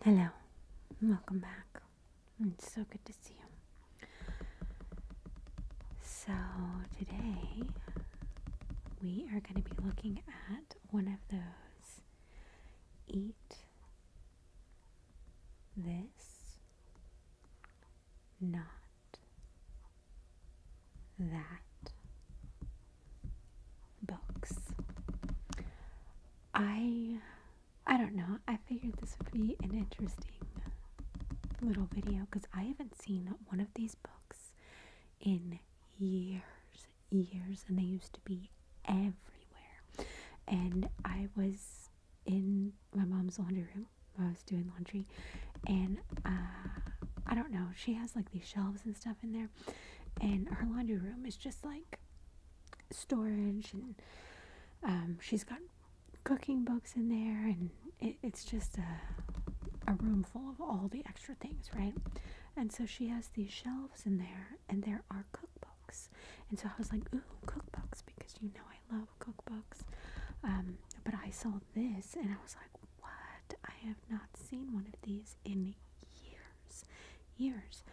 Hello, welcome back. It's so good to see you. So, today we are going to be looking at one of those eat this, not that books. I don't know. I figured this would be an interesting little video because I haven't seen one of these books in years, and they used to be everywhere. And I was in my mom's laundry room while I was doing laundry, and I don't know, she has like these shelves and stuff in there, and her laundry room is just like storage, and she's got cooking books in there, and it's just a room full of all the extra things, right? And so she has these shelves in there, and there are cookbooks. And so I was like, ooh, cookbooks, because you know I love cookbooks. But I saw this, and I was like, what? I have not seen one of these in years.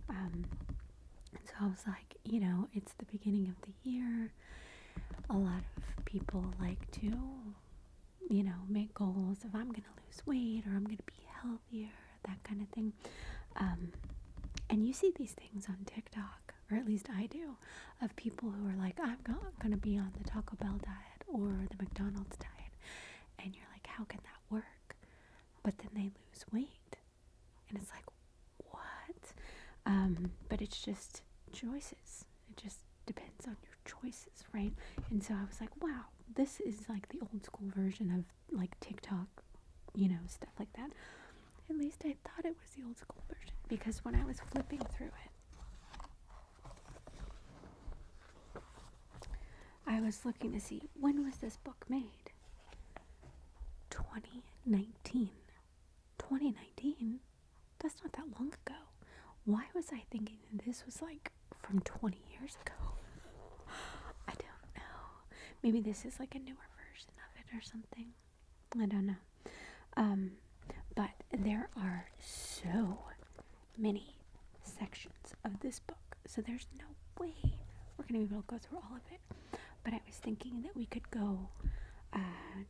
And so I was like, it's the beginning of the year. A lot of people like to, make goals of I'm going to lose weight or I'm going to be healthier, that kind of thing. And you see these things on TikTok, or at least I do, of people who are like, I'm going to be on the Taco Bell diet or the McDonald's diet. And you're like, how can that work? But then they lose weight. And it's like, what? But it's just choices. It just depends on your choices, right? And so I was like, wow, this is like the old school version of like TikTok, stuff like that. At least I thought it was the old school version, because when I was flipping through it, I was looking to see, when was this book made? 2019. 2019? That's not that long ago. Why was I thinking this was like from 20 years ago? I don't know. Maybe this is like a newer version of it or something. I don't know. But there are so many sections of this book, so there's no way we're going to be able to go through all of it. But I was thinking that we could go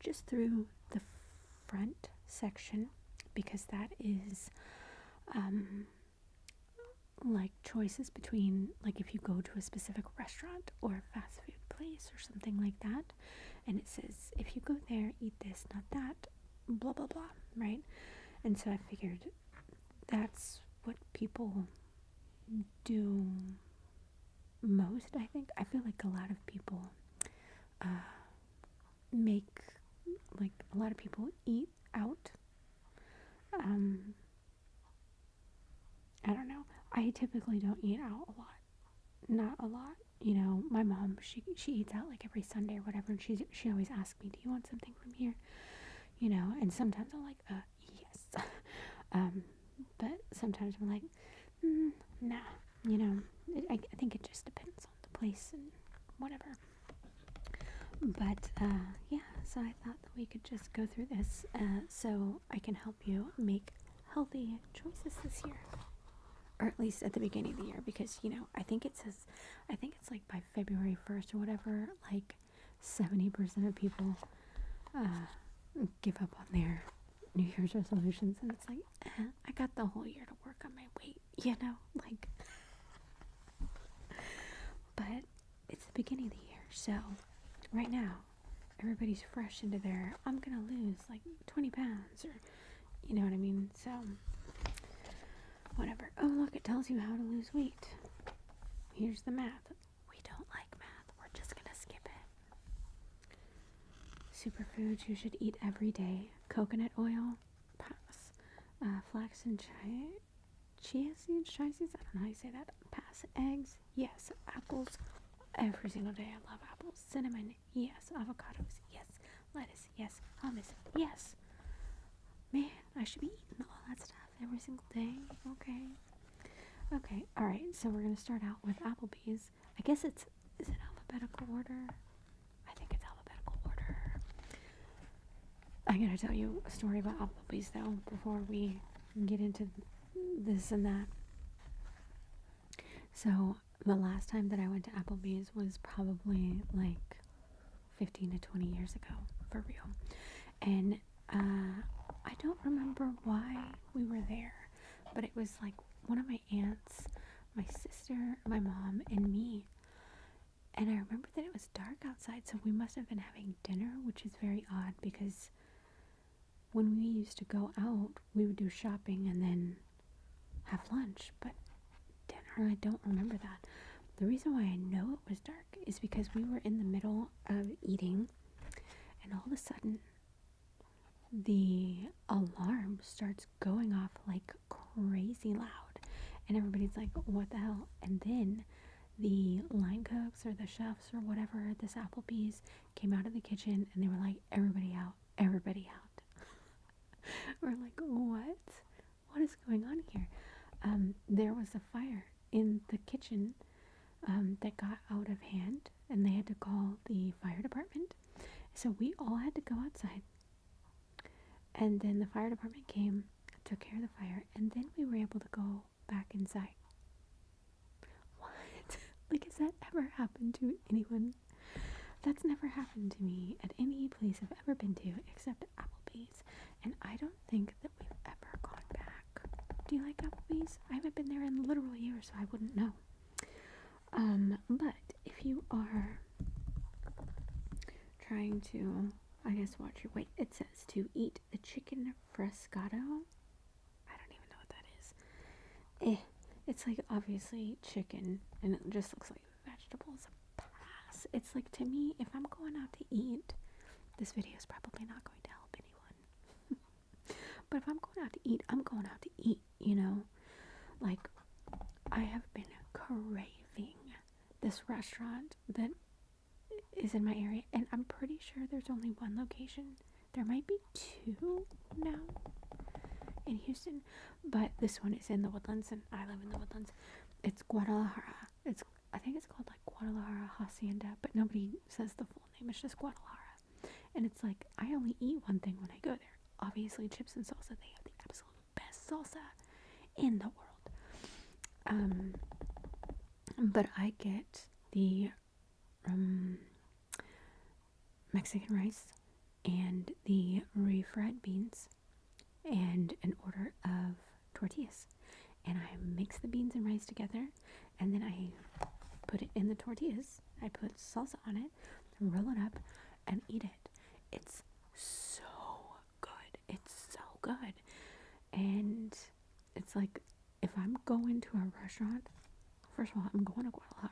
just through the front section, because that is like choices between, like, if you go to a specific restaurant or a fast food place or something like that, and it says, if you go there, eat this, not that, blah blah blah, right? And so I figured that's what people do most. I feel like a lot of people make, like, a lot of people eat out. I don't know. I typically don't eat out a lot. Not a lot. My mom, she eats out like every Sunday or whatever, and she always asks me, do you want something from here? And sometimes I'm like, yes. But sometimes I'm like, nah. I think it just depends on the place and whatever. But yeah, so I thought that we could just go through this so I can help you make healthy choices this year. Or at least at the beginning of the year, because, I think it's like by February 1st or whatever, like 70% of people give up on their New Year's resolutions, and it's like, I got the whole year to work on my weight, like, but it's the beginning of the year, so right now, everybody's fresh into their, I'm gonna lose like 20 pounds, or, you know what I mean, so, whatever. Oh, look, it tells you how to lose weight. Here's the math. We don't like math, we're just gonna skip it. Superfoods you should eat every day: coconut oil, pass. Flax and chia seeds, I don't know how you say that, pass. Eggs, yes. Apples, every single day. I love apples. Cinnamon, yes. Avocados, yes. Lettuce, yes. Hummus, yes. Man, I should be eating all that stuff every single day. Okay, alright, so we're gonna start out with Applebee's. I guess is it alphabetical order? I think it's alphabetical order. I gotta tell you a story about Applebee's, though, before we get into this and that. So the last time that I went to Applebee's was probably like 15 to 20 years ago, for real. And I don't remember why we were there, but it was like one of my aunts, my sister, my mom, and me. And I remember that it was dark outside, so we must have been having dinner, which is very odd because when we used to go out, we would do shopping and then have lunch, but dinner, I don't remember that. The reason why I know it was dark is because we were in the middle of eating, and all of a sudden, the alarm starts going off like crazy loud, and everybody's like, what the hell? And then the line cooks or the chefs or whatever at this Applebee's came out of the kitchen, and they were like, everybody out, everybody out. We're like, what is going on here? There was a fire in the kitchen that got out of hand, and they had to call the fire department. So we all had to go outside, and then the fire department came, took care of the fire, and then we were able to go back inside. What? Like, has that ever happened to anyone? That's never happened to me at any place I've ever been to except Applebee's, and I don't think that we've ever gone back. Do you like Applebee's? I haven't been there in literal years, so I wouldn't know. But if you are trying to, I guess, watch your weight, it says to eat the chicken frescato. I don't even know what that is. It's like obviously chicken, and it just looks like vegetables. Pass. It's like, to me, if I'm going out to eat, this video is probably not going to help anyone. But if I'm going out to eat, I'm going out to eat, you know? Like, I have been craving this restaurant that is in my area, and I'm pretty sure there's only one location. There might be two now in Houston, but this one is in the Woodlands, and I live in the Woodlands. It's Guadalajara. I think it's called like Guadalajara Hacienda, but nobody says the full name. It's just Guadalajara, and it's like, I only eat one thing when I go there. Obviously, chips and salsa. They have the absolute best salsa in the world. But I get the Mexican rice and the refried beans and an order of tortillas. And I mix the beans and rice together, and then I put it in the tortillas. I put salsa on it, roll it up, and eat it. It's so good. It's so good. And it's like, if I'm going to a restaurant, first of all, I'm going to Guadalajara.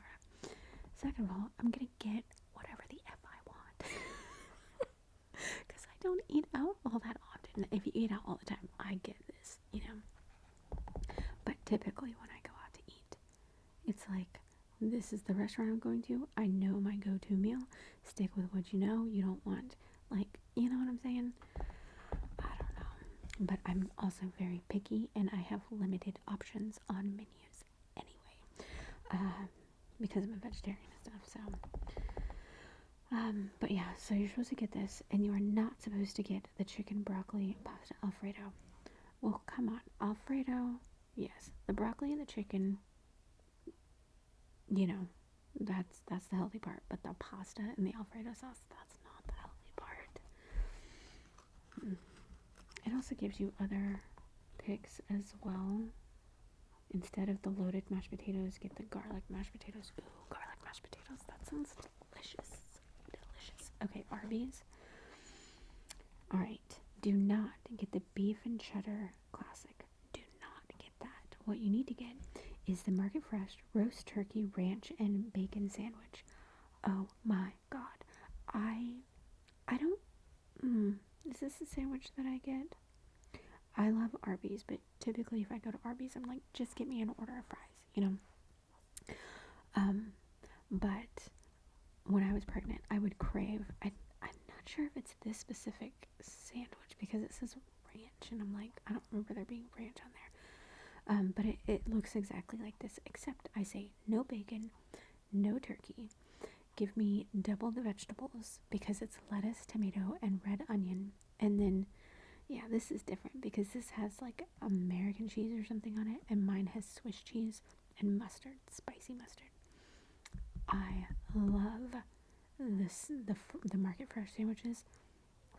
Second of all, I'm gonna get whatever the F I want. Because I don't eat out all that often. If you eat out all the time, I get this, you know. But typically when I go out to eat, it's like, this is the restaurant I'm going to. I know my go-to meal. Stick with what you know. You don't want, like, you know what I'm saying? I don't know. But I'm also very picky, and I have limited options on menus anyway. Because I'm a vegetarian and stuff, so. But yeah, so you're supposed to get this, and you are not supposed to get the chicken broccoli pasta Alfredo. Well, come on. Alfredo, yes. The broccoli and the chicken, you know, that's the healthy part. But the pasta and the Alfredo sauce, that's not the healthy part. It also gives you other picks as well. Instead of the loaded mashed potatoes, get the garlic mashed potatoes. Ooh, garlic mashed potatoes. That sounds delicious. Delicious. Okay, Arby's. Alright. Do not get the beef and cheddar classic. Do not get that. What you need to get is the Market Fresh roast turkey ranch and bacon sandwich. Oh my god. I don't is this the sandwich that I get? I love Arby's, but typically if I go to Arby's, I'm like, just get me an order of fries, you know? But when I was pregnant, I would crave, I'm not sure if it's this specific sandwich because it says ranch, and I'm like, I don't remember there being ranch on there. But it looks exactly like this, except I say no bacon, no turkey. Give me double the vegetables because it's lettuce, tomato, and red onion, and then Yeah, this is different because this has like American cheese or something on it, and mine has Swiss cheese and mustard, spicy mustard. I love the market fresh sandwiches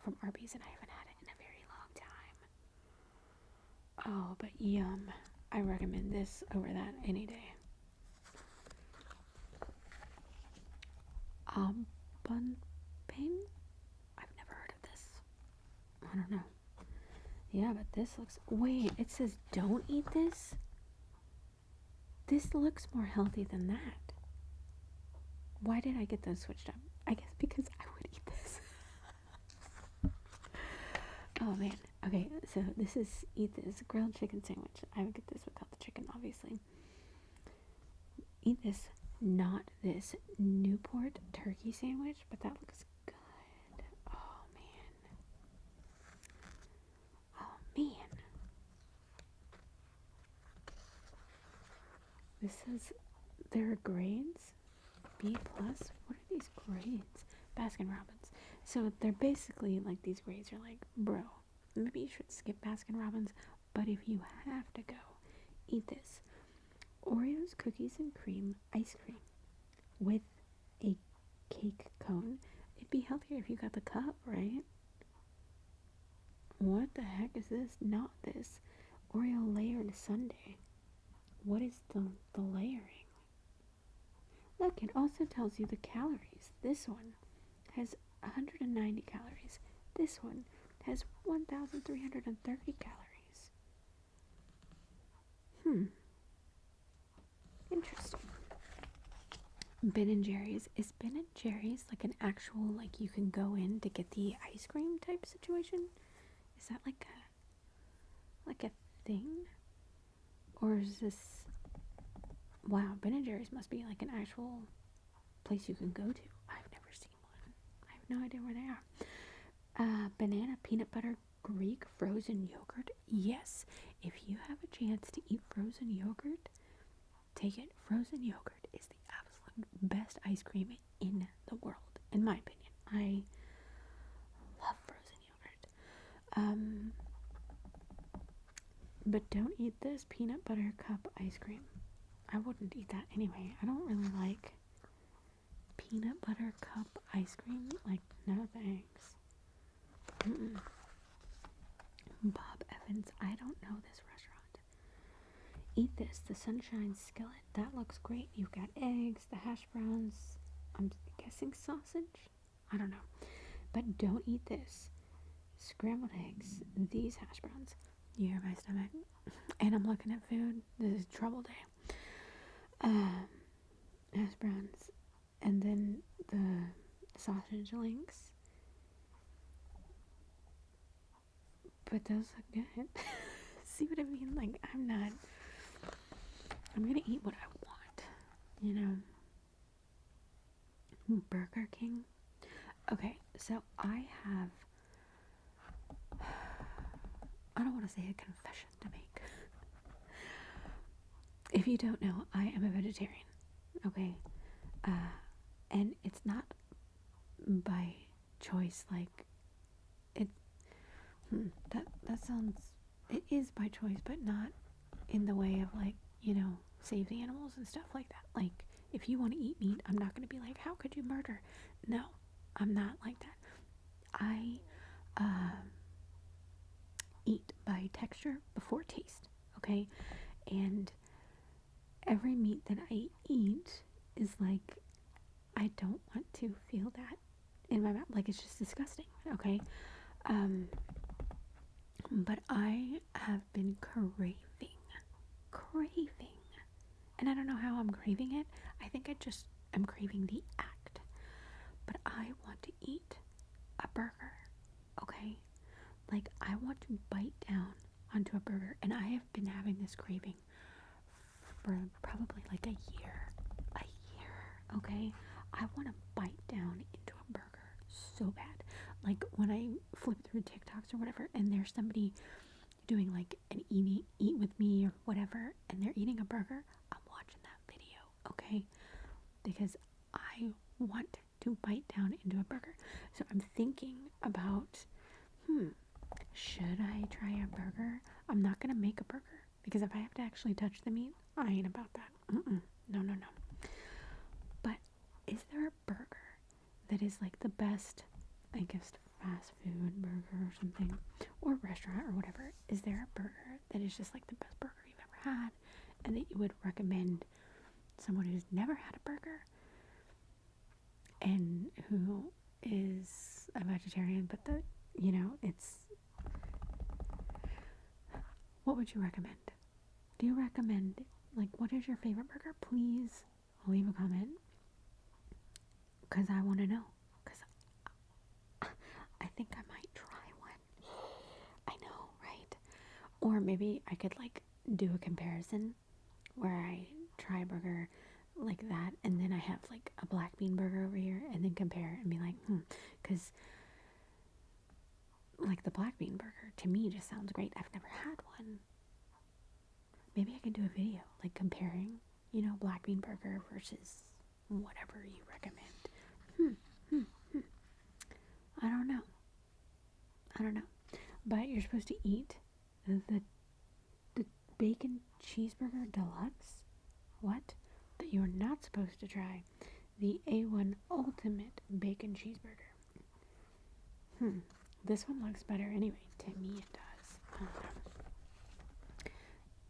from Arby's, and I haven't had it in a very long time. Oh, but yum! I recommend this over that any day. Bun pain? I've never heard of this. I don't know. Yeah, but this looks. Wait, it says don't eat this? This looks more healthy than that. Why did I get those switched up? I guess because I would eat this. Oh man. Okay, so this is eat this grilled chicken sandwich. I would get this without the chicken, obviously. Eat this, not this Newport turkey sandwich, but that looks good. Oh man. Oh man. This says there are grades. B plus. What are these grades? Baskin Robbins. So they're basically like these grades are like, bro, maybe you should skip Baskin Robbins, but if you have to go, eat this. Oreos, cookies, and cream ice cream with a cake cone. It'd be healthier if you got the cup, right? What the heck is this? Not this. Oreo layered sundae. What is the layering? Look, it also tells you the calories. This one has 190 calories. This one has 1,330 calories. Interesting. Ben and Jerry's. Is Ben and Jerry's like an actual, like you can go in to get the ice cream type situation? Is that like a thing? Or is this... Wow, Ben and Jerry's must be like an actual place you can go to. I've never seen one. I have no idea where they are. Banana peanut butter Greek frozen yogurt. Yes, if you have a chance to eat frozen yogurt, take it. Frozen yogurt is the absolute best ice cream in the world, in my opinion. I love frozen yogurt. But don't eat this peanut butter cup ice cream. I wouldn't eat that anyway. I don't really like peanut butter cup ice cream. Like, no thanks. Bob Evans. I don't know this restaurant. Eat this. The Sunshine Skillet. That looks great. You've got eggs, the hash browns. I'm guessing sausage? I don't know. But don't eat this. Scrambled eggs. These hash browns. You hear my stomach? And I'm looking at food. This is trouble day. Hash browns, and then the sausage links. But those look good. See what I mean? Like, I'm gonna eat what I want, you know? Burger King. Okay, so I don't want to say a confession to make. If you don't know, I am a vegetarian, okay? And it's not by choice, like, that sounds, it is by choice, but not in the way of, like, you know, save the animals and stuff like that. Like, if you want to eat meat, I'm not going to be like, how could you murder? No, I'm not like that. I eat by texture before taste, okay? And every meat that I eat is like, I don't want to feel that in my mouth. Like, it's just disgusting, okay? But I have been craving, and I don't know how I'm craving it. I think I just am craving the act. But I want to eat a burger, okay? Like, I want to bite down onto a burger, and I have been having this craving for probably like a year, okay? I want to bite down into a burger so bad. Like, when I flip through TikToks or whatever, and there's somebody doing like an eat with me or whatever, and they're eating a burger, I'm watching that video, okay? Because I want to bite down into a burger. So I'm thinking about, should actually touch the meat, I ain't about that. No, no, no. But is there a burger that is like the best, I guess, fast food burger or something, or restaurant or whatever? Is there a burger that is just like the best burger you've ever had and that you would recommend someone who's never had a burger and who is a vegetarian, but it's, what would you recommend? Do you recommend, like, what is your favorite burger? Please leave a comment, because I want to know, because I think I might try one. I know, right? Or maybe I could, like, do a comparison where I try a burger like that, and then I have, like, a black bean burger over here, and then compare it and be like, because, like, the black bean burger, to me, just sounds great. I've never had one. Maybe I could do a video, like, comparing, black bean burger versus whatever you recommend. I don't know. But you're supposed to eat the bacon cheeseburger deluxe. What? That you're not supposed to try the A1 ultimate bacon cheeseburger. This one looks better anyway. To me it does.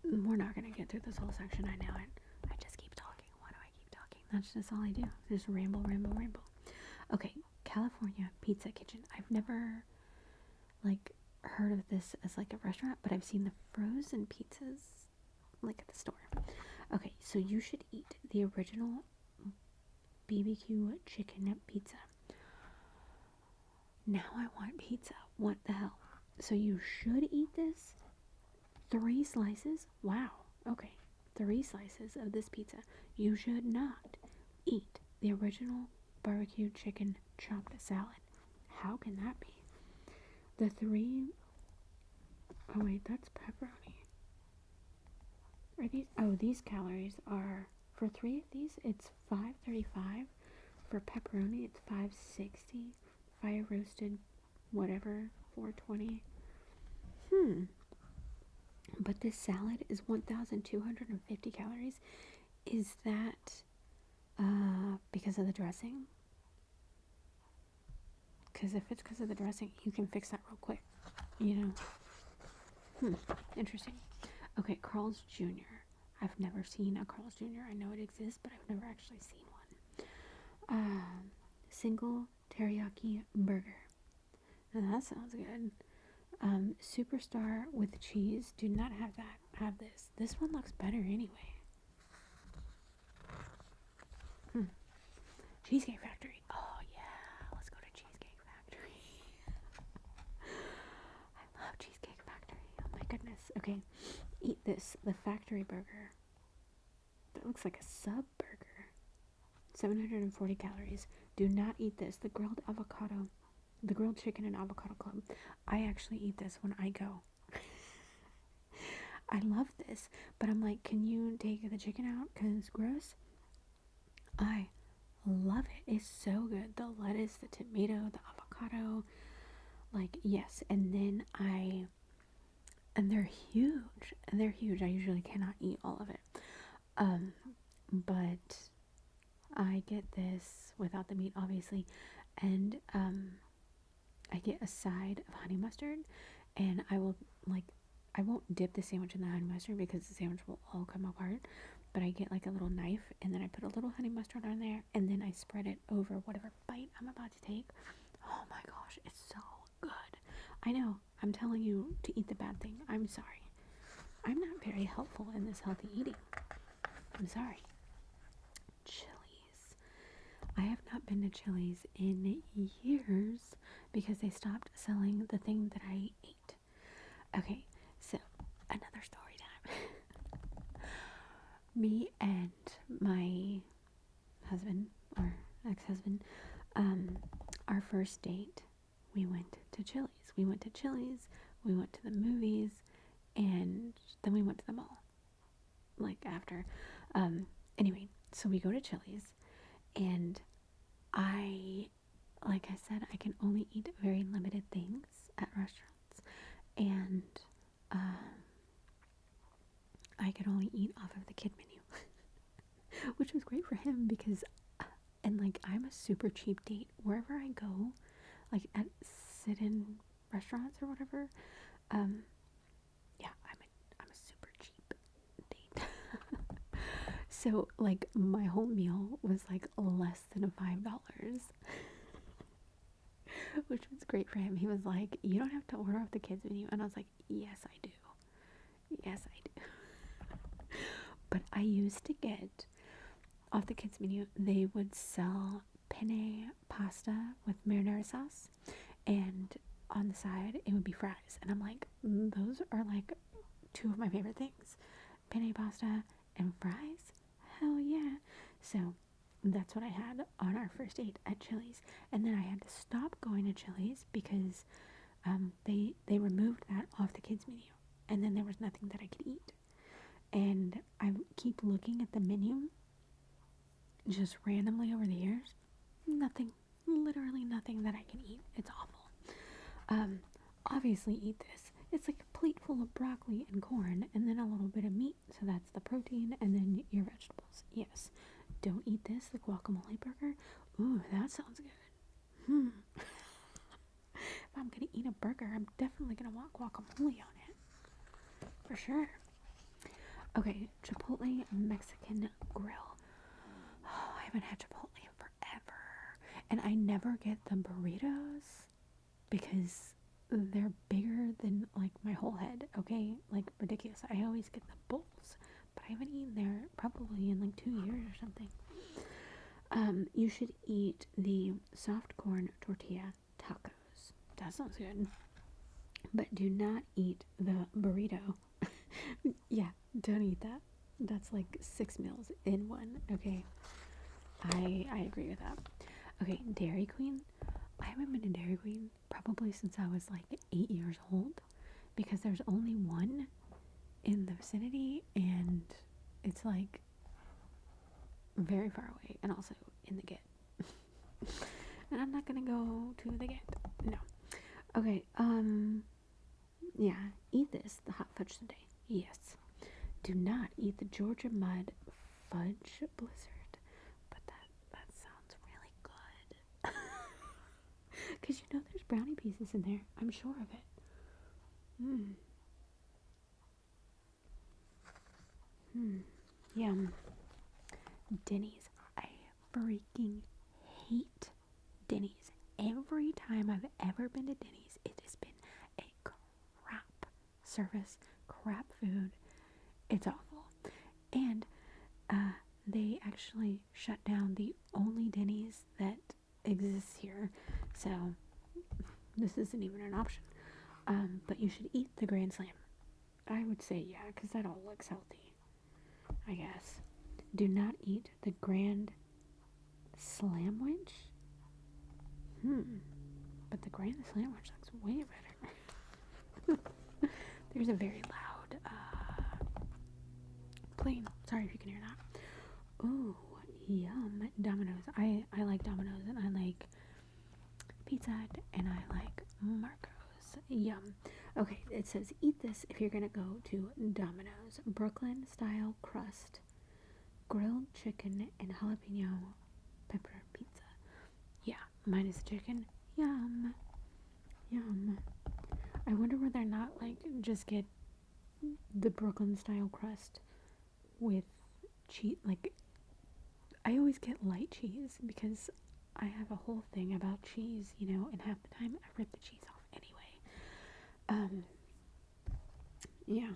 We're not gonna get through this whole section, I know it. I just keep talking. Why do I keep talking? That's just all I do. Just ramble. Okay, California Pizza Kitchen. I've never, like, heard of this as, like, a restaurant, but I've seen the frozen pizzas, like, at the store. Okay, so you should eat the original BBQ chicken pizza. Now I want pizza. What the hell? So you should eat this. 3 slices? Wow. Okay. 3 slices of this pizza. You should not eat the original barbecue chicken chopped salad. How can that be? The 3... Oh wait, that's pepperoni. Are these... Oh, these calories are... For 3 of these, it's 535. For pepperoni, it's 560. Fire roasted, whatever, 420. But this salad is 1,250 calories. Is that because of the dressing? Because if it's because of the dressing, you can fix that real quick. Interesting. Okay, Carl's Jr. I've never seen a Carl's Jr. I know it exists, but I've never actually seen one. Single teriyaki burger. Now that sounds good. Superstar with cheese. Do not have that. Have this. This one looks better anyway. Cheesecake Factory. Oh yeah, let's go to Cheesecake Factory. I love Cheesecake Factory. Oh my goodness. Okay, eat this. The factory burger. That looks like a sub burger. 740 calories. Do not eat this. The grilled chicken and avocado club. I actually eat this when I go. I love this, but I'm like, can you take the chicken out? Because it's gross. I love it. It's so good. The lettuce, the tomato, the avocado. Like, yes. And then and they're huge. I usually cannot eat all of it. But I get this without the meat, obviously. And, I get a side of honey mustard, and I won't dip the sandwich in the honey mustard because the sandwich will all come apart, but I get like a little knife, and then I put a little honey mustard on there, and then I spread it over whatever bite I'm about to take. Oh my gosh, it's so good. I know, I'm telling you to eat the bad thing. I'm sorry. I'm not very helpful in this healthy eating. I'm sorry. Chili's. I have not been to Chili's in years because they stopped selling the thing that I ate. Okay, so another story time. Me and my husband, or ex-husband, our first date, we went to Chili's. We went to the movies, and then we went to the mall, like, after. Anyway, so we go to Chili's, and like I said, I can only eat very limited things at restaurants, and I could super cheap date. Wherever I go, like at sit-in restaurants or whatever, yeah, I'm a super cheap date. So like my whole meal was like less than $5, which was great for him. He was like, "You don't have to order off the kids menu," and I was like, "Yes, I do. Yes, I do." But I used to get off the kids menu. They would sell penne pasta with marinara sauce, and on the side it would be fries. And I'm like, those are like two of my favorite things: penne pasta and fries. Hell yeah! So that's what I had on our first date at Chili's, and then I had to stop going to Chili's because they removed that off the kids menu, and then there was nothing that I could eat. And I keep looking at the menu just randomly over the years. Nothing, literally nothing that I can eat. It's awful. Obviously eat this. It's like a plate full of broccoli and corn, and then a little bit of meat, so that's the protein, and then your vegetables. Yes. Don't eat this, the guacamole burger. Ooh, that sounds good. If I'm gonna eat a burger, I'm definitely gonna want guacamole on it. For sure. Okay, Chipotle Mexican Grill. Oh, I haven't had Chipotle in forever. And I never get the burritos because they're bigger than like my whole head, okay? Like ridiculous. I always get the bowls, but I haven't eaten there probably in like 2 years or something. You should eat the soft corn tortilla tacos. That sounds good. But do not eat the burrito. Yeah, don't eat that. That's like 6 meals in one, okay? I agree with that. Okay, Dairy Queen. I haven't been to Dairy Queen probably since I was like 8 years old because there's only one in the vicinity and it's like very far away and also in the get. And I'm not gonna go to the get. No. Okay, yeah, eat this, the hot fudge sundae. Yes. Do not eat the Georgia Mud Fudge Blizzard. But that sounds really good. Because you know there's brownie pieces in there. I'm sure of it. Yum. Denny's. I freaking hate Denny's. Every time I've ever been to Denny's, it has been a crap service, crap food. It's awful. And they actually shut down the only Denny's that exists here. So this isn't even an option. But you should eat the Grand Slam. I would say yeah, because that all looks healthy, I guess. Do not eat the Grand Slamwich. But the Grand Slamwich looks way better. There's a very loud plane. Sorry if you can hear that. Ooh, yum. Domino's. I like Domino's and I like Pizza Hut and I like Marco's. Yum. Okay, it says eat this if you're gonna go to Domino's. Brooklyn style crust, grilled chicken and jalapeno pepper pizza. Yeah, minus chicken. Yum. Yum. I wonder whether or not like just get the Brooklyn style crust with cheese. Like I always get light cheese because I have a whole thing about cheese, you know, and half the time I rip the cheese off anyway. Yeah.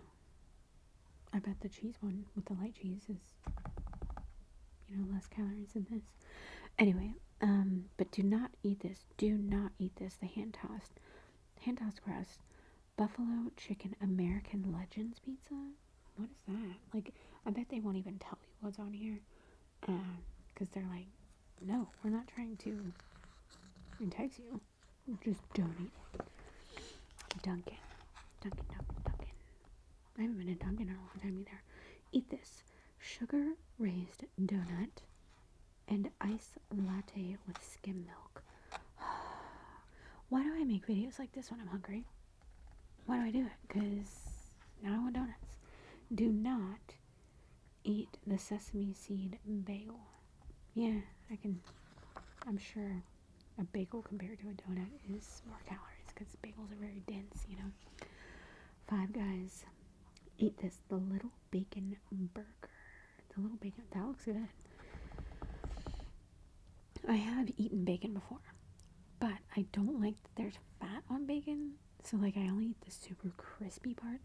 I bet the cheese one with the light cheese is, you know, less calories than this. Anyway, but do not eat this. Do not eat this. The hand tossed crust, buffalo chicken American Legends pizza. What is that? Like, I bet they won't even tell you what's on here, because they're like, no, we're not trying to entice you. Just don't eat it. Dunkin'. I haven't been to Dunkin' in a long time either. Eat this. Sugar raised donut and ice latte with skim milk. Why do I make videos like this when I'm hungry? Why do I do it? Because now I want donuts. Do not eat the sesame seed bagel. Yeah, I can I'm sure a bagel compared to a donut is more calories because bagels are very dense, you know. Five Guys. Eat this. The little bacon burger. The little bacon. That looks good. I have eaten bacon before, but I don't like that there's fat on bacon. So, like, I only eat the super crispy part.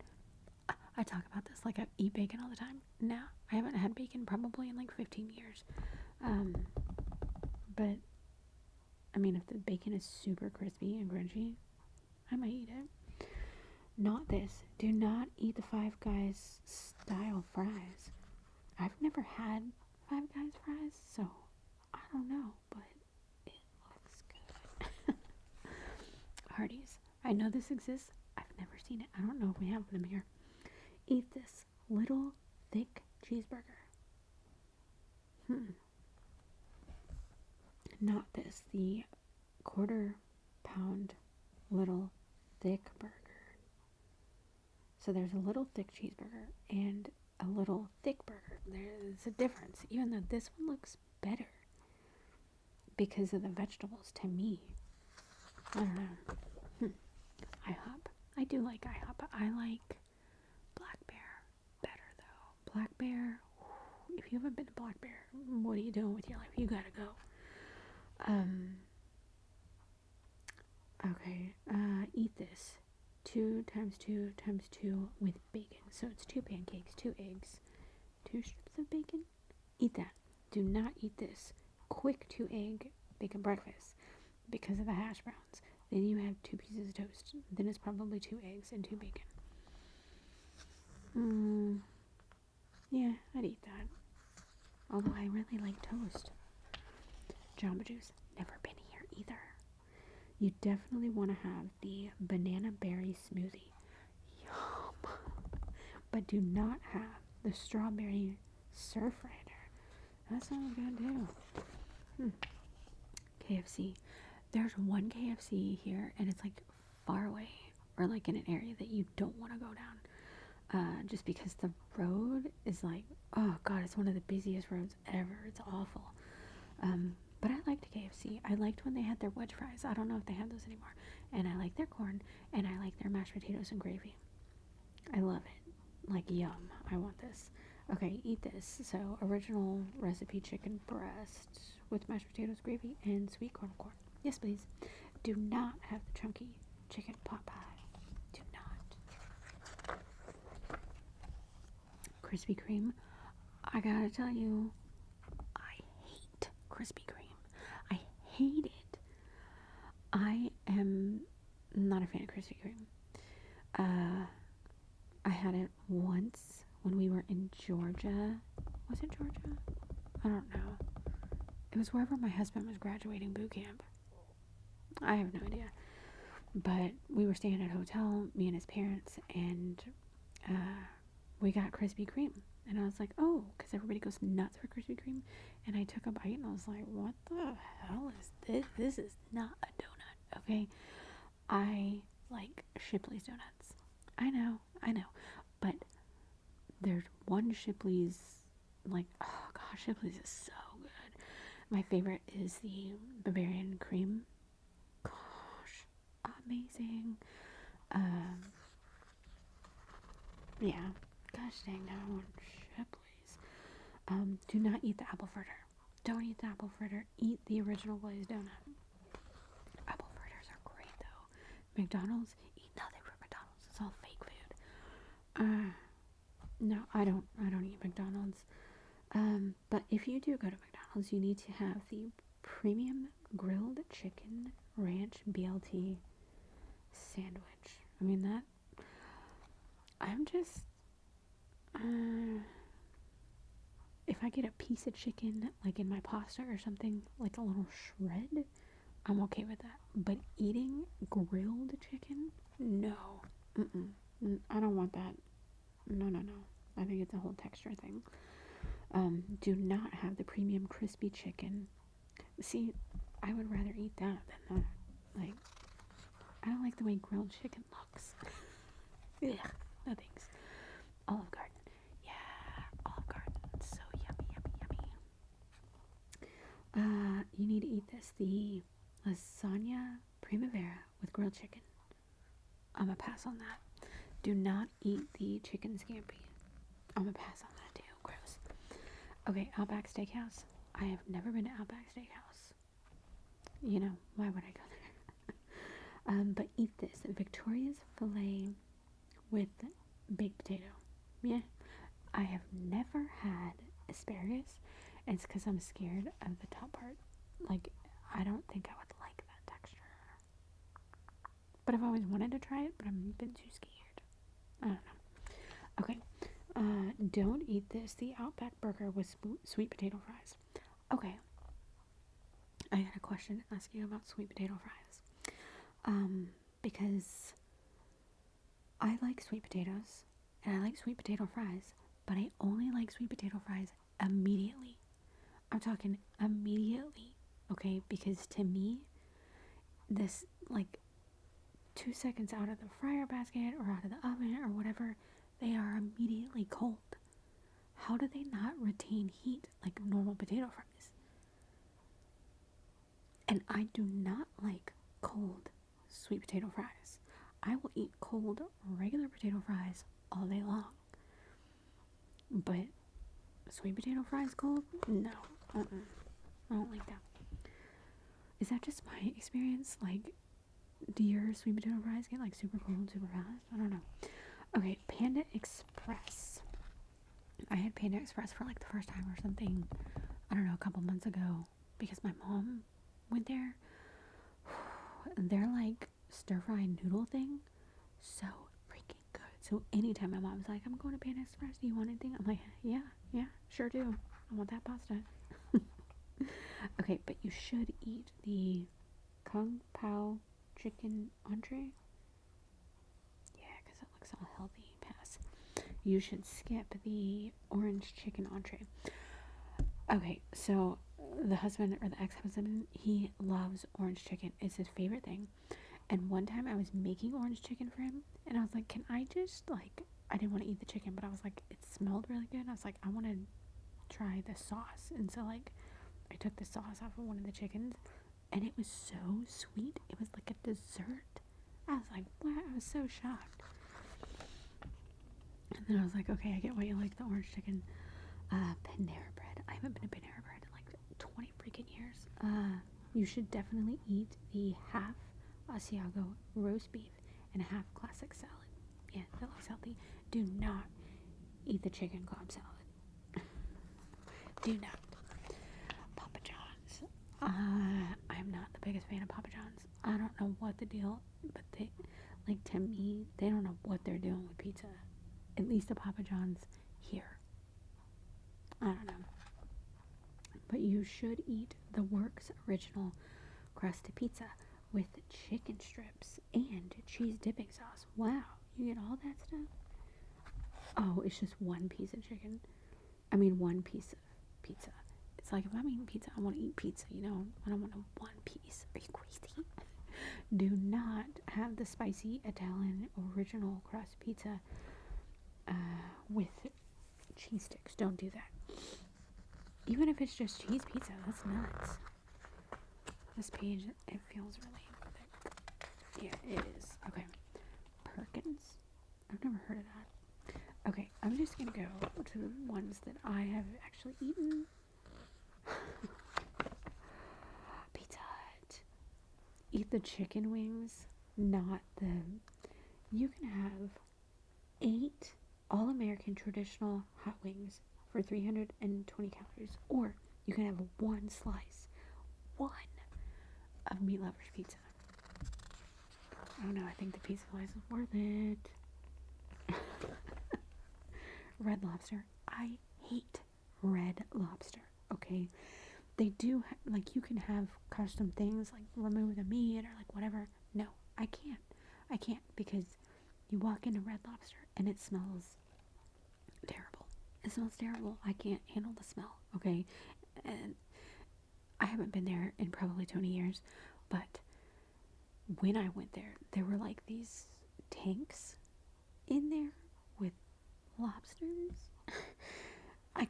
I talk about this like I eat bacon all the time. No, I haven't had bacon probably in like 15 years. But I mean, if the bacon is super crispy and crunchy, I might eat it. Not this. Do not eat the Five Guys style fries. I've never had Five Guys fries, so I don't know, but it looks good. Hardee's. I know this exists. I've never seen it. I don't know if we have them here. Eat this little thick cheeseburger. Not this. The quarter-pound little thick burger. So there's a little thick cheeseburger and a little thick burger. There's a difference, even though this one looks better because of the vegetables to me. I don't know. IHOP. I do like IHOP, but I like Black Bear better though. Black Bear, if you haven't been to Black Bear, what are you doing with your life? You gotta go. Okay, eat this. 2 times 2 times 2 with bacon. So it's 2 pancakes, 2 eggs, 2 strips of bacon. Eat that. Do not eat this quick 2 egg bacon breakfast because of the hash browns. Then you have 2 pieces of toast. Then it's probably 2 eggs and 2 bacon. Yeah, I'd eat that. Although I really like toast. Jamba Juice. Never been here either. You definitely want to have the banana berry smoothie. Yum. But do not have the strawberry surf rider. That sounds good too. KFC. There's one KFC here, and it's like far away, or like in an area that you don't want to go down. Just because the road is like, oh god, it's one of the busiest roads ever. It's awful. But I liked KFC. I liked when they had their wedge fries. I don't know if they have those anymore. And I like their corn, and I like their mashed potatoes and gravy. I love it. Like, yum. I want this. Okay, eat this. So, original recipe chicken breast with mashed potatoes, gravy, and sweet corn. Yes, please. Do not have the chunky chicken pot pie. Do not. Krispy Kreme. I gotta tell you, I hate Krispy Kreme. I hate it. I am not a fan of Krispy Kreme. I had it once when we were in Georgia. Was it Georgia? I don't know. It was wherever my husband was graduating boot camp. I have no idea. But we were staying at a hotel, me and his parents, and we got Krispy Kreme. And I was like, oh, because everybody goes nuts for Krispy Kreme. And I took a bite and I was like, what the hell is this? This is not a donut, okay? I like Shipley's donuts. I know. But there's one Shipley's, like, oh gosh, Shipley's is so good. My favorite is the Bavarian cream. Gosh, amazing. Yeah. Gosh dang, now I want Shipley's. Do not eat the apple fritter. Don't eat the apple fritter. Eat the original glazed donut. Apple fritters are great though. McDonald's, eat nothing from McDonald's. It's all fake food. No, I don't eat McDonald's. But if you do go to McDonald's, you need to have the premium grilled chicken ranch BLT sandwich. I mean that. I'm just. If I get a piece of chicken, like in my pasta or something, like a little shred, I'm okay with that. But eating grilled chicken, no. I don't want that. No. I think it's a whole texture thing. Do not have the premium crispy chicken. See, I would rather eat that than that. Like, I don't like the way grilled chicken looks. Yeah, no thanks. Olive Garden. Yeah, Olive Garden. So yummy. You need to eat this. The lasagna primavera with grilled chicken. I'm gonna pass on that. Do not eat the chicken scampi. I'm gonna pass on that too. Gross. Okay, Outback Steakhouse. I have never been to Outback Steakhouse. You know, why would I go there? But eat this. Victoria's filet with baked potato. Yeah. I have never had asparagus. And it's because I'm scared of the top part. Like, I don't think I would like that texture. But I've always wanted to try it, but I've been too scared. I don't know. Okay. Don't eat this. The Outback Burger with sweet potato fries. Okay. I got a question to ask you about sweet potato fries. Because I like sweet potatoes and I like sweet potato fries, but I only like sweet potato fries immediately. I'm talking immediately, okay? Because to me, this, like, 2 seconds out of the fryer basket or out of the oven or whatever, they are immediately cold. How do they not retain heat like normal potato fries? And I do not like cold sweet potato fries. I will eat cold regular potato fries all day long. But sweet potato fries cold? No. I don't like that. Is that just my experience? Like, do your sweet potato fries get like super cold, super fast? I don't know. Okay, Panda Express. I had Panda Express for like the first time or something, I don't know, a couple months ago because my mom went there. Their like stir fry noodle thing, so freaking good. So anytime my mom's like, I'm going to Panda Express, do you want anything? I'm like, yeah, sure do. I want that pasta. Okay, but you should eat the Kung Pao chicken entree. Yeah, because it looks all healthy. Pass. You should skip the orange chicken entree. Okay, so the husband or the ex-husband, he loves orange chicken. It's his favorite thing. And one time I was making orange chicken for him, and I was like, can I just, like, I didn't want to eat the chicken, but I was like, it smelled really good. I was like, I want to try the sauce. And so, like, I took the sauce off of one of the chickens, and it was so sweet. It was like a dessert. I was like, what? I was so shocked. And then I was like, okay, I get why you like the orange chicken. Panera bread. I haven't been to Panera bread in like 20 freaking years. You should definitely eat the half Asiago roast beef and a half classic salad. Yeah, that looks healthy. Do not eat the chicken Cobb salad. Do not. Papa John's. I'm not the biggest fan of Papa John's. I don't know what the deal, but they, like, to me, they don't know what they're doing with pizza. At least the Papa John's here. I don't know. But you should eat the Works original crusted pizza with chicken strips and cheese dipping sauce. Wow, you get all that stuff? Oh, it's just one piece of chicken. I mean, one piece of pizza. It's like, if I'm eating pizza, I want to eat pizza, you know? I don't want a one piece. Are you crazy? Do not have the spicy Italian original crust pizza with cheese sticks. Don't do that. Even if it's just cheese pizza, that's nuts. This page, it feels really thick. Yeah, it is. Okay. Perkins. I've never heard of that. Okay, I'm just gonna go to the ones that I have actually eaten. Pizza Hut. Eat the chicken wings, not the... You can have 8 all-American traditional hot wings for 320 calories, or you can have one slice, of meat lovers pizza. I don't know, I think the pizza slice is worth it. Red Lobster. I hate Red Lobster, okay? They do, like, you can have custom things, like remove the meat or like whatever. No, I can't because you walk into Red Lobster and it smells terrible. It smells terrible. I can't handle the smell, okay? And I haven't been there in probably 20 years, but when I went there, there were like these tanks in there with lobsters. I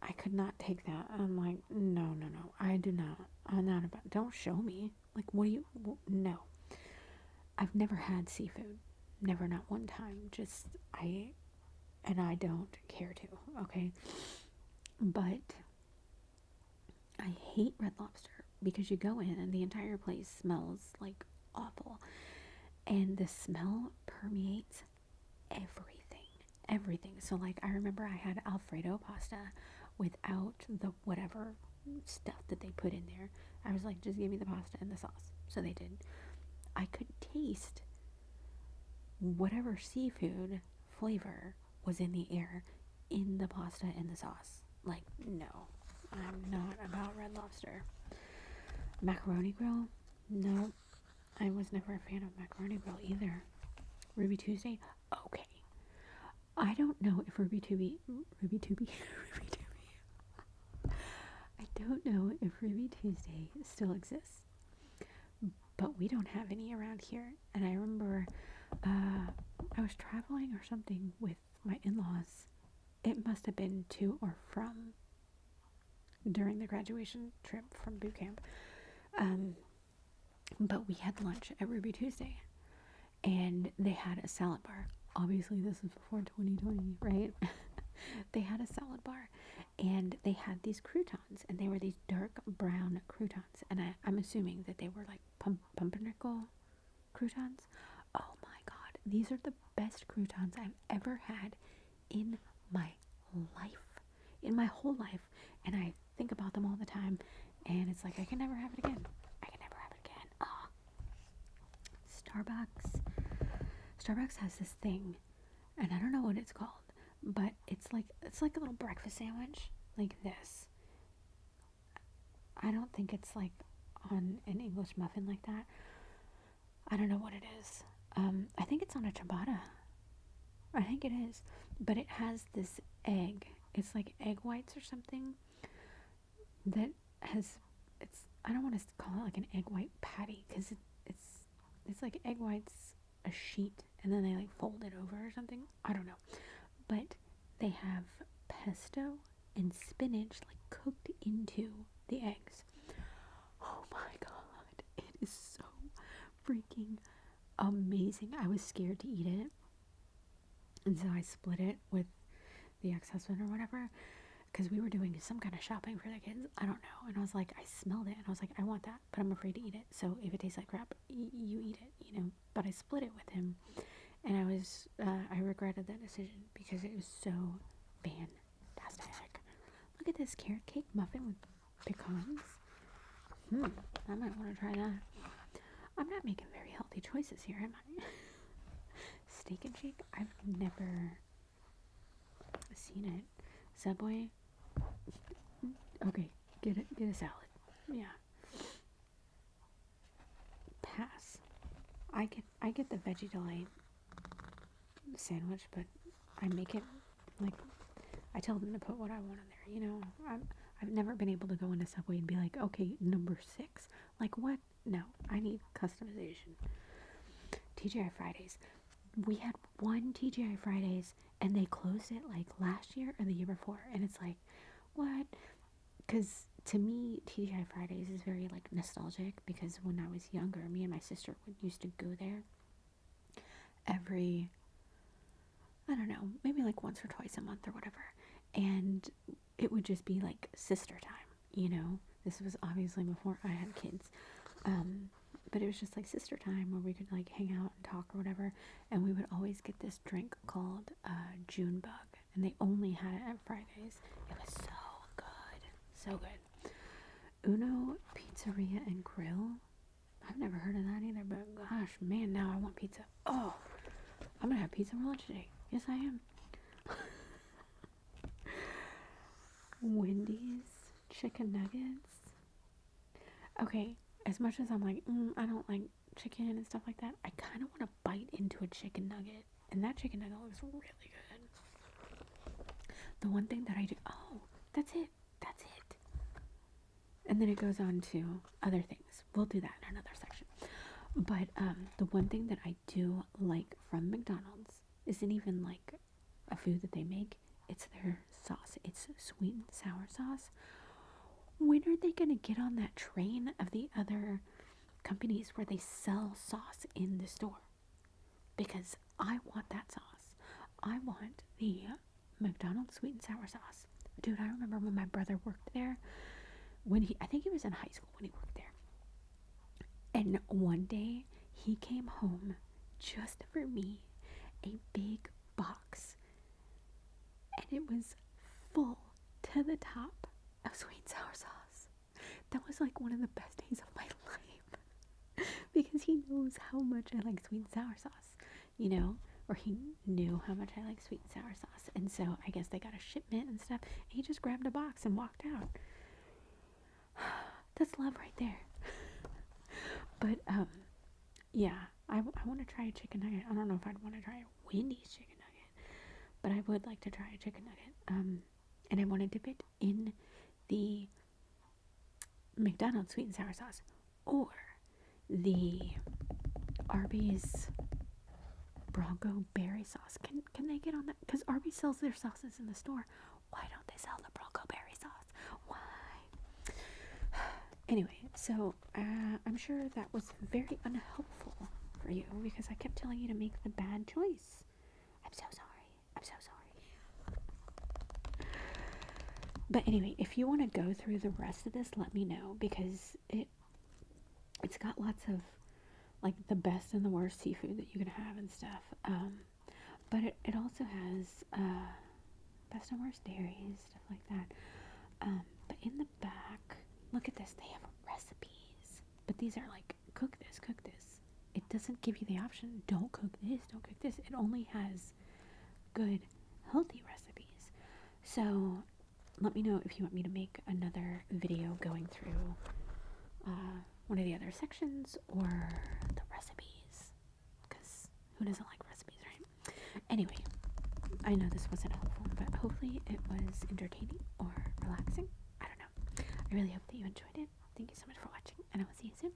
I could not take that. I'm like, no, no, no. I do not. I'm not about. Don't show me. Like, what do you? No. I've never had seafood. Never, not one time. Just and I don't care to. Okay, but I hate Red Lobster because you go in and the entire place smells like awful, and the smell permeates everything. Everything. So, like, I remember I had Alfredo pasta without the whatever stuff that they put in there. I was like, just give me the pasta and the sauce. So they did. I could taste whatever seafood flavor was in the air in the pasta and the sauce. Like, no, I'm not about Red Lobster. Macaroni Grill? No, I was never a fan of Macaroni Grill either. Ruby Tuesday? Okay. I don't know if Ruby Tuesday, I don't know if Ruby Tuesday still exists, but we don't have any around here. And I remember I was traveling or something with my in-laws. It must have been to or from during the graduation trip from boot camp. But we had lunch at Ruby Tuesday, and they had a salad bar. Obviously, this is before 2020, right? They had a salad bar, and they had these croutons, and they were these dark brown croutons, and I'm assuming that they were like pumpernickel croutons. Oh my god, these are the best croutons I've ever had in my life, in my whole life, and I think about them all the time, and it's like I can never have it again. I can never have it again. Oh. Starbucks has this thing, and I don't know what it's called, but it's like a little breakfast sandwich like this. I don't think it's like on an English muffin like that. I don't know what it is. I think it's on a ciabatta. I think it is, but it has this egg. It's like egg whites or something that has. I don't want to call it like an egg white patty because it's like egg whites, a sheet, and then they like fold it over or something. I don't know, but they have pesto and spinach like cooked into the eggs. Oh my god, it is so freaking amazing. I was scared to eat it, and so I split it with the ex-husband or whatever, because we were doing some kind of shopping for the kids. I don't know. And I was like, I smelled it, and I was like, I want that, but I'm afraid to eat it. So if it tastes like crap, you eat it, you know. But I split it with him, and I regretted that decision because it was so fantastic. Look at this carrot cake muffin with pecans. I might want to try that. I'm not making very healthy choices here, am I? Steak and Shake? I've never seen it. Subway? Okay, get a salad. Yeah. Pass. I get the Veggie Delight sandwich, but I make it like I tell them to put what I want in there. You know, I've never been able to go into Subway and be like, okay, number 6. Like what? No, I need customization. TGI Fridays. We had one TGI Fridays and they closed it like last year or the year before, and it's like, what? Because to me, TGI Fridays is very like nostalgic because when I was younger, me and my sister used to go there every, I don't know, maybe like once or twice a month or whatever, and it would just be like sister time, you know. This was obviously before I had kids, but it was just like sister time where we could like hang out and talk or whatever, and we would always get this drink called June Bug, and they only had it at Fridays. It was so good. Uno Pizzeria and Grill. I've never heard of that either, but gosh, man, now I want pizza. Oh, I'm gonna have pizza for lunch today. Yes, I am. Wendy's chicken nuggets. Okay, as much as I'm like, I don't like chicken and stuff like that, I kind of want to bite into a chicken nugget, and that chicken nugget looks really good. The one thing that I do, that's it. And then it goes on to other things. We'll do that in another section. But the one thing that I do like from McDonald's isn't even like a food that they make. It's their sauce. It's sweet and sour sauce. When are they going to get on that train of the other companies where they sell sauce in the store? Because I want that sauce. I want the McDonald's sweet and sour sauce. Dude, I remember when my brother worked there, I think he was in high school when he worked there. And one day he came home just for me, a big box, and it was full to the top of sweet and sour sauce. That was like one of the best days of my life because he knows how much I like sweet and sour sauce, you know, or he knew how much I like sweet and sour sauce. And so I guess they got a shipment and stuff. And he just grabbed a box and walked out. That's love right there. But yeah, I want to try a chicken nugget. I don't know if I'd want to try a Wendy's chicken nugget, but I would like to try a chicken nugget. And I want to dip it in the McDonald's sweet and sour sauce or the Arby's Bronco berry sauce. Can they get on that? Because Arby's sells their sauces in the store. Why don't they sell the Bronco berry sauce? Why? Anyway, so I'm sure that was very unhelpful for you because I kept telling you to make the bad choice. I'm so sorry. I'm so sorry. But anyway, if you want to go through the rest of this, let me know because it's got lots of like the best and the worst seafood that you can have and stuff. But it also has best and worst dairies, stuff like that. But in the back, look at this. They have recipes. But these are like, cook this, cook this. It doesn't give you the option, don't cook this, don't cook this. It only has good, healthy recipes. So let me know if you want me to make another video going through one of the other sections or the recipes. Because who doesn't like recipes, right? Anyway, I know this wasn't helpful, but hopefully it was entertaining or relaxing. I don't know. I really hope that you enjoyed it. Thank you so much for watching, and I will see you soon.